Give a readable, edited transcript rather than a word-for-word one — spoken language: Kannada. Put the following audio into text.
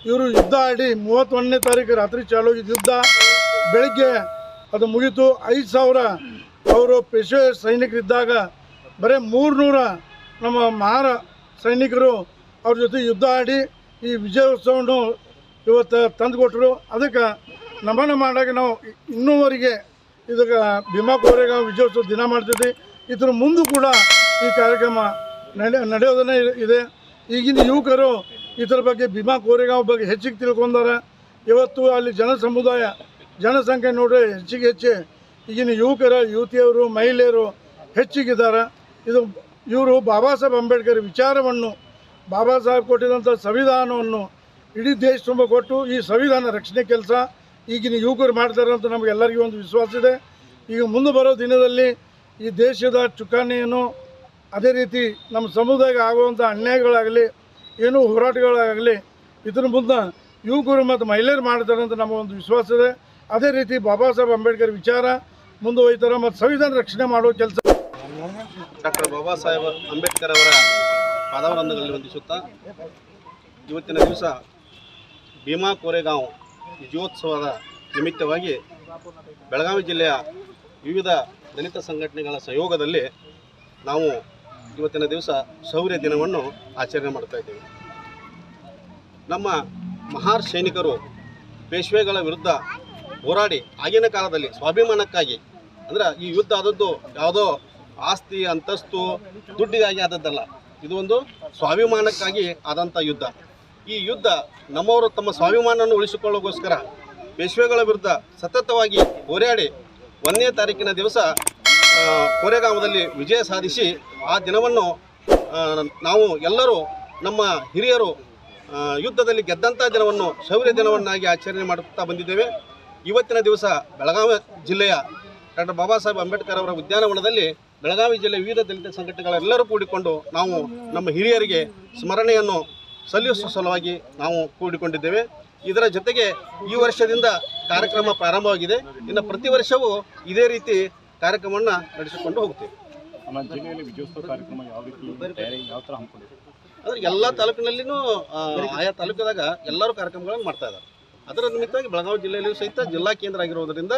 ಇವರು ಯುದ್ಧ ಆಡಿ 31ನೇ ತಾರೀಕು ರಾತ್ರಿ ಚಾಲೋಗಿದ್ದ ಯುದ್ಧ ಬೆಳಗ್ಗೆ ಅದು ಮುಗೀತು. 5,000 ಅವರು ಪೇಶ್ವೆ ಸೈನಿಕರಿದ್ದಾಗ ಬರೀ 300 ನಮ್ಮ ಮಹಾರ ಸೈನಿಕರು ಅವ್ರ ಜೊತೆ ಯುದ್ಧ ಆಡಿ ಈ ವಿಜಯೋತ್ಸವವನ್ನು ಇವತ್ತು ತಂದುಕೊಟ್ರು. ಅದಕ್ಕೆ ನಮನ ಮಾಡಾಗ ನಾವು ಇನ್ನೂವರೆಗೆ ಇದಕ್ಕೆ ಭೀಮಾ ಕೋರೆಗಾಂವ್ ವಿಜಯೋತ್ಸವ ದಿನ ಮಾಡ್ತಿದ್ವಿ. ಇದ್ರ ಮುಂದೂ ಕೂಡ ಈ ಕಾರ್ಯಕ್ರಮ ನಡೆಯೋದನ್ನೇ ಇದೆ. ಈಗಿನ ಯುವಕರು ಇದರ ಬಗ್ಗೆ ಭೀಮಾ ಕೋರೆಗಾಂವ್ ಬಗ್ಗೆ ಹೆಚ್ಚಿಗೆ ತಿಳ್ಕೊಂಡಾರೆ. ಇವತ್ತು ಅಲ್ಲಿ ಜನಸಂಖ್ಯೆ ನೋಡ್ರೆ ಹೆಚ್ಚು ಈಗಿನ ಯುವತಿಯವರು ಮಹಿಳೆಯರು ಹೆಚ್ಚಿಗಿದ್ದಾರೆ. ಇವರು ಬಾಬಾ ಸಾಹೇಬ್ ಅಂಬೇಡ್ಕರ್ ವಿಚಾರವನ್ನು, ಬಾಬಾ ಸಾಹೇಬ್ ಕೊಟ್ಟಿದಂಥ ಸಂವಿಧಾನವನ್ನು ಇಡೀ ದೇಶ ತುಂಬ ಕೊಟ್ಟು ಈ ಸಂವಿಧಾನ ರಕ್ಷಣೆ ಕೆಲಸ ಈಗಿನ ಯುವಕರು ಮಾಡ್ತಾರೆ ಅಂತ ನಮಗೆಲ್ಲರಿಗೂ ಒಂದು ವಿಶ್ವಾಸ ಇದೆ. ಈಗ ಮುಂದೆ ಬರೋ ದಿನದಲ್ಲಿ ಈ ದೇಶದ ಚುಕ್ಕಾಣಿಯನ್ನು, ಅದೇ ರೀತಿ ನಮ್ಮ ಸಮುದಾಯಕ್ಕೆ ಆಗುವಂಥ ಅನ್ಯಾಯಗಳಾಗಲಿ, ಏನೂ ಹೋರಾಟಗಳಾಗಲಿ ಇದರ ಮುಂದೆ ಯುವಕರು ಮತ್ತು ಮಹಿಳೆಯರು ಮಾಡ್ತಾರೆ ಅಂತ ನಮಗೊಂದು ವಿಶ್ವಾಸ ಇದೆ. ಅದೇ ರೀತಿ ಬಾಬಾ ಸಾಹೇಬ್ ಅಂಬೇಡ್ಕರ್ ವಿಚಾರ ಮುಂದುವರಿತಾರೆ ಮತ್ತು ಸಂವಿಧಾನ ರಕ್ಷಣೆ ಮಾಡೋ ಕೆಲಸ. ಡಾಕ್ಟರ್ ಬಾಬಾ ಸಾಹೇಬ್ ಅಂಬೇಡ್ಕರ್ ಅವರ ಪಾದಾವರಂದಗಳಲ್ಲಿ ವಂದಿಸುತ್ತಾ ಇವತ್ತಿನ ದಿವಸ ಭೀಮಾ ಕೋರೆಗಾಂವ್ ವಿಜಯೋತ್ಸವದ ನಿಮಿತ್ತವಾಗಿ ಬೆಳಗಾವಿ ಜಿಲ್ಲೆಯ ವಿವಿಧ ದಲಿತ ಸಂಘಟನೆಗಳ ಸಹಯೋಗದಲ್ಲಿ ನಾವು ಇವತ್ತಿನ ದಿವಸ ಶೌರ್ಯ ದಿನವನ್ನು ಆಚರಣೆ ಮಾಡ್ತಾ ಇದ್ದೇವೆ. ನಮ್ಮ ಮಹಾರ್ ಸೈನಿಕರು ಪೇಶ್ವೆಗಳ ವಿರುದ್ಧ ಹೋರಾಡಿ ಆಗಿನ ಕಾಲದಲ್ಲಿ ಸ್ವಾಭಿಮಾನಕ್ಕಾಗಿ, ಅಂದರೆ ಈ ಯುದ್ಧ ಆದದ್ದು ಯಾವುದೋ ಆಸ್ತಿ ಅಂತಸ್ತು ದುಡ್ಡಿಗಾಗಿ ಆದದ್ದಲ್ಲ, ಇದು ಒಂದು ಸ್ವಾಭಿಮಾನಕ್ಕಾಗಿ ಆದಂಥ ಯುದ್ಧ. ಈ ಯುದ್ಧ ನಮ್ಮವರು ತಮ್ಮ ಸ್ವಾಭಿಮಾನವನ್ನು ಉಳಿಸಿಕೊಳ್ಳೋಗೋಸ್ಕರ ಪೇಶ್ವೆಗಳ ವಿರುದ್ಧ ಸತತವಾಗಿ ಹೋರಾಡಿ 1ನೇ ತಾರೀಕಿನ ದಿವಸ ಕೋರೆಗಾಂವದಲ್ಲಿ ವಿಜಯ ಸಾಧಿಸಿ ಆ ದಿನವನ್ನು ನಾವು ಎಲ್ಲರೂ ನಮ್ಮ ಹಿರಿಯರು ಯುದ್ಧದಲ್ಲಿ ಗೆದ್ದಂಥ ದಿನವನ್ನು ಶೌರ್ಯ ದಿನವನ್ನಾಗಿ ಆಚರಣೆ ಮಾಡುತ್ತಾ ಬಂದಿದ್ದೇವೆ. ಇವತ್ತಿನ ದಿವಸ ಬೆಳಗಾವಿ ಜಿಲ್ಲೆಯ ಡಾಕ್ಟರ್ ಬಾಬಾ ಸಾಹೇಬ್ ಅಂಬೇಡ್ಕರ್ ಅವರ ಉದ್ಯಾನವನದಲ್ಲಿ ಬೆಳಗಾವಿ ಜಿಲ್ಲೆಯ ವಿವಿಧ ದಲಿತ ಸಂಘಟನೆಗಳೆಲ್ಲರೂ ಕೂಡಿಕೊಂಡು ನಾವು ನಮ್ಮ ಹಿರಿಯರಿಗೆ ಸ್ಮರಣೆಯನ್ನು ಸಲ್ಲಿಸುವ ಸಲುವಾಗಿ ನಾವು ಕೂಡಿಕೊಂಡಿದ್ದೇವೆ. ಇದರ ಜೊತೆಗೆ ಈ ವರ್ಷದಿಂದ ಕಾರ್ಯಕ್ರಮ ಪ್ರಾರಂಭವಾಗಿದೆ. ಇನ್ನು ಪ್ರತಿ ವರ್ಷವೂ ಇದೇ ರೀತಿ ಕಾರ್ಯಕ್ರಮವನ್ನು ನಡೆಸಿಕೊಂಡು ಹೋಗ್ತೇವೆ. ನಮ್ಮ ಜಿಲ್ಲೆಯಲ್ಲಿ ವಿಜಯೋತ್ಸವ ಕಾರ್ಯಕ್ರಮ ಯಾವ ರೀತಿ ಯಾವ ಥರ ಹಮ್ಮಿಕೊಂಡಿದೆ ಅಂದರೆ ಎಲ್ಲ ತಾಲೂಕಿನಲ್ಲಿನೂ ಆಯಾ ತಾಲೂಕಿದಾಗ ಎಲ್ಲರೂ ಕಾರ್ಯಕ್ರಮಗಳನ್ನು ಮಾಡ್ತಾ ಇದ್ದಾರೆ. ಅದರ ನಿಮಿತ್ತವಾಗಿ ಬೆಳಗಾವಿ ಜಿಲ್ಲೆಯಲ್ಲಿಯೂ ಸಹಿತ ಜಿಲ್ಲಾ ಕೇಂದ್ರ ಆಗಿರೋದರಿಂದ